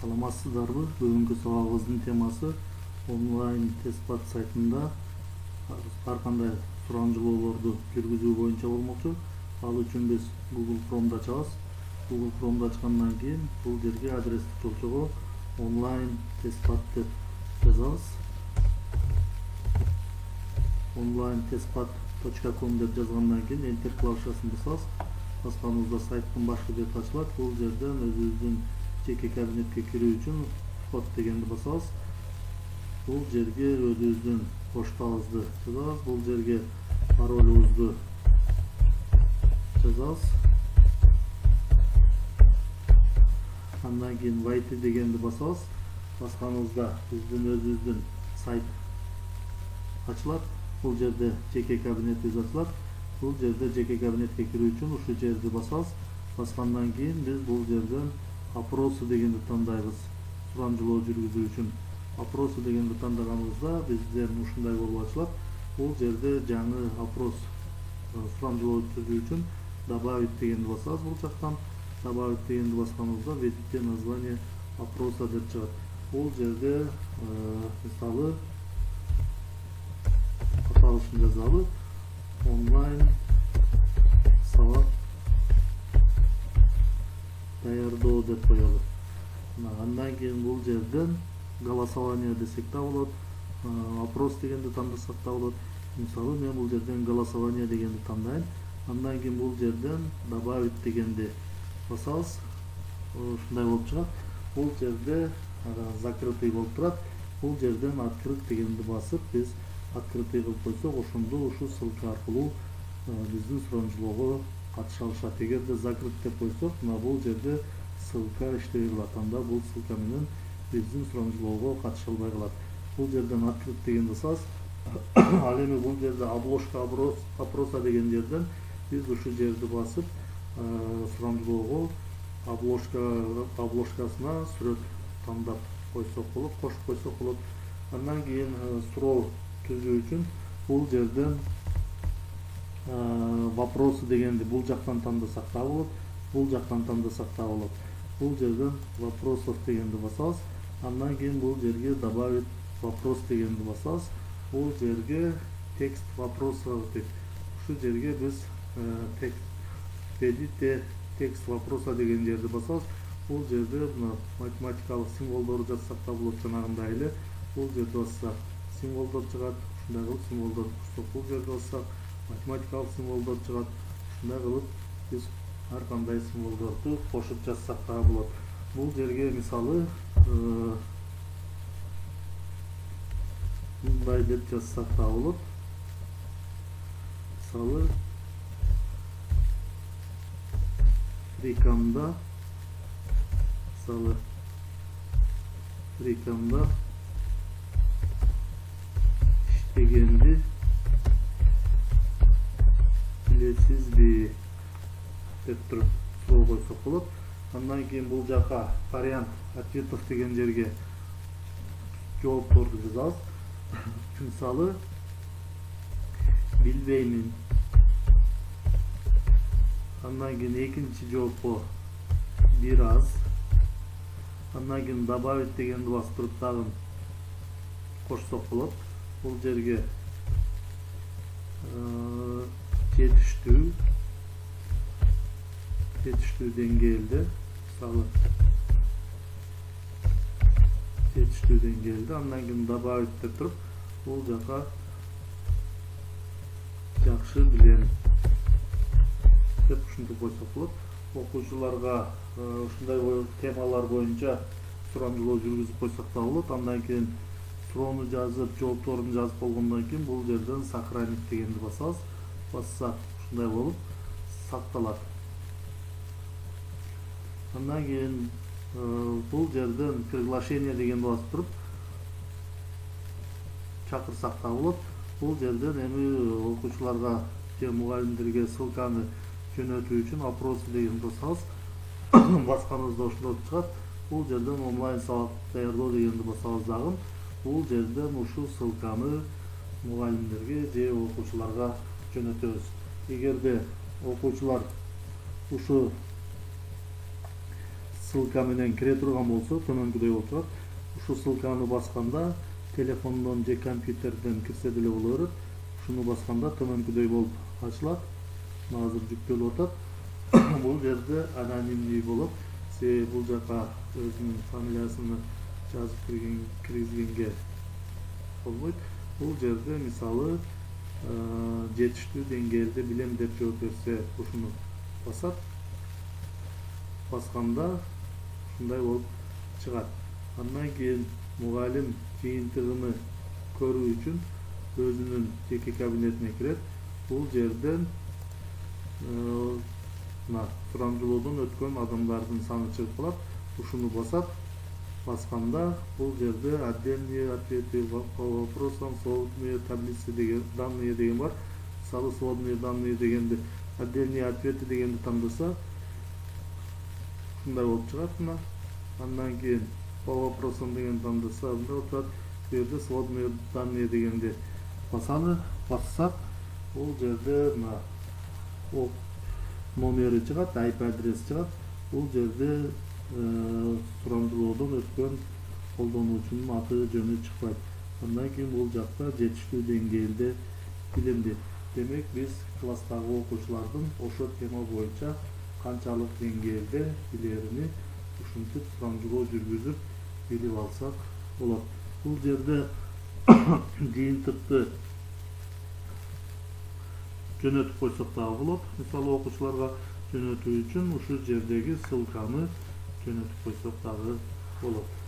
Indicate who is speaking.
Speaker 1: Саламатсыздарбы? Бүгүнкү сабагыбыздын темасы онлайн тест-бат сайтында ар кандай сурамжылоолорду жүргүзүү боюнча болмокчу. Ал үчүн биз Google Chrome'ду ачабыз. Google Chrome'ду ачкандан кийин бул жерге адрестик жолчого онлайн тест-бат деп жазабыз. Онлайн testbat.com деп жазгандан кийин Enter клавишасын басабыз. Басканыбызда сайттын башкы бети ачылат. Бул жерден өзүбүздүн жеке кабинетке кирүү үчүн код дегенди басабыз. Бул жерге өзүбүздүн поштабызды жазабыз. Бул жерге паролубузду жазабыз. Андан кийин войти дегенди басабыз. Басканыбызда биздин өзүбүздүн сайт ачылат. Бул жерде жеке кабинетибиз ачылат. Бул жерде жеке кабинетке кирүү үчүн ушул жерди басабыз. Баскандан кийин биз бул жерден опросы дегенди тандайбыз. Сурамжылоо жүргүзүү үчүн опросы дегенди тандаганыбызда бизден ушундай болуп ачылат. Бул жерде жаңы опрос сурамжылоо жүргүзүү үчүн добавить дегенди басабыз. Бул жактан добавить дегенди басканыбызда введите название опроса деп чыгат. Бул жерде мисалы аталышын жазалы. Онлайн сабак даярдоо деп коелу. Андан кийин бул жерден голосование десек да болот, опрос дегенди тандасак да болот. Мисалы мен бул жерден голосование дегенди тандайм. Андан кийин бул жерден добавить дегенди басабыз. Ушундай болуп чыгат. Бул жерде закрытый болуп турат. Бул жерден открыть дегенди басып биз открытый кылып койсок, ошондо ушул ссылка аркылуу биздин сурамжылоого катыша алышат. Эгерде закрыть деп койсок, мына бул жерде ссылка иштебей калат. Анда бул ссылка менен биздин сурамжылоого катыша албай калат. Бул жерден открыть дегенди басабыз. Ал эми бул жерде обложка опроса деген жерден биз ушул жерди басып сурамжылоого обложкасына сүрөт тандап койсок болот, кошуп койсок болот. Андан кийин суроо түзүү үчүн бул жерден вопросы дегенди бул жактан тандасак да болот, бул жактан тандасак да болот. Бул жерден вопросов дегенди басабыз. Андан кийин бул жерге добавить вопрос дегенди басабыз. Бул жерге текст вопроса деп. Ушул жерге биз введите текст вопроса деген жерди басабыз. Бул жерде мына математикалык символдорду жазсак да болот, жанагындай эле. Бул жерди бассак символдор чыгат. Ушундай кылып символдорду кошсок, бул жерди бассак математикалык символдор чыгат. Ушундай кылып биз ар кандай символдорду кошуп жазсак да болот. Бул жерге мисалы мындай деп жазсак да болот. Мисалы фрикамда иштегенди билесизби деп туруп суроо койсок болот. Андан кийин бул жака вариант ответов деген жерге жоопторду жазабыз. Мисалы билбеймин. Андан кийин экинчи жоопко бир аз. Андан кийин добавить дегенди басып туруп дагы кошсок болот. Бул жерге жетиштүү деңгээлде, мисалы жетиштүү деңгээлде, андан кийин добавить деп туруп бул жака жакшы билем деп ушинтип койсок болот. Окуучуларга ушундай темалар боюнча сурамжылоо жүргүзүп койсок да болот. Андан кийин суроону жазып, жоопторун жазып болгондон кийин бул жерден сохранить дегенди басабыз. Бассак ушундай болуп сакталат. Андан кийин бул жерден приглашение дегенди басып туруп чакырсак да болот. Бул жерден эми окуучуларга же мугалимдерге ссылканы жөнөтүү үчүн опросы дегенди басабыз. Басканыбызда ушундай чыгат. Бул жерден онлайн сабак даярдоо дегенди басабыз дагы. Бул жерден ушул ссылканы мугалимдерге же окуучуларга жөнөтөбүз. Эгерде окуучулар ушу ссылка менен кире турган болсо төмөнкүдөй болуп чыгат. Ушул ссылканы басканда телефондон же компьютерден кирсе деле боло берет. Ушуну басканда төмөнкүдөй болуп ачылат. Азыр жүктөлүп атат. Бул жерде анонимный болуп, сиз бул жака өзүнүн фамилиясын жазып киргизгенге болбойт. Бул жерде мисалы жетиштүү деңгээлде билем деп жооп берсе, ушуну басат. Басканда ушундай болуп чыгат. Андан кийин мугалим жыйынтыгын көрүү үчүн өзүнүн жеке кабинетине кирет. Бул жерден сурамжылоодон өткөн адамдардын саны чыгып калат. Ушуну басат. Басканда бул жерде отдельные ответы по вопросам, сводные таблицы деген данные деген бар. Мисалы сводные данные дегенде отдельные ответы дегенди тандаса ушундай болуп чыгат. Андан кийин по вопросам деген тандаса мындай болуп турат. Бул жерде сводные данные дегенди бассак, бул жерде номери чыгат, IP адрес чыгат. Бул жерде сурамжылоодон өткөн колдонуучунун аты жөнү чыкпайт. Андан кийин бул жакта жетиштүү деңгээлде билимди. Демек биз класстагы окуучулардын ошо тема боюнча канчалык деңгээлде билерини ушинтип сурамжылоо жүргүзүп билип алсак болот. Бул жерде жыйынтыкты жөнөтүп койсок дагы болот. Мисалы окуучуларга жөнөтүү үчүн ушул жердеги ссылканы жөнөтүп койсок дагы болот.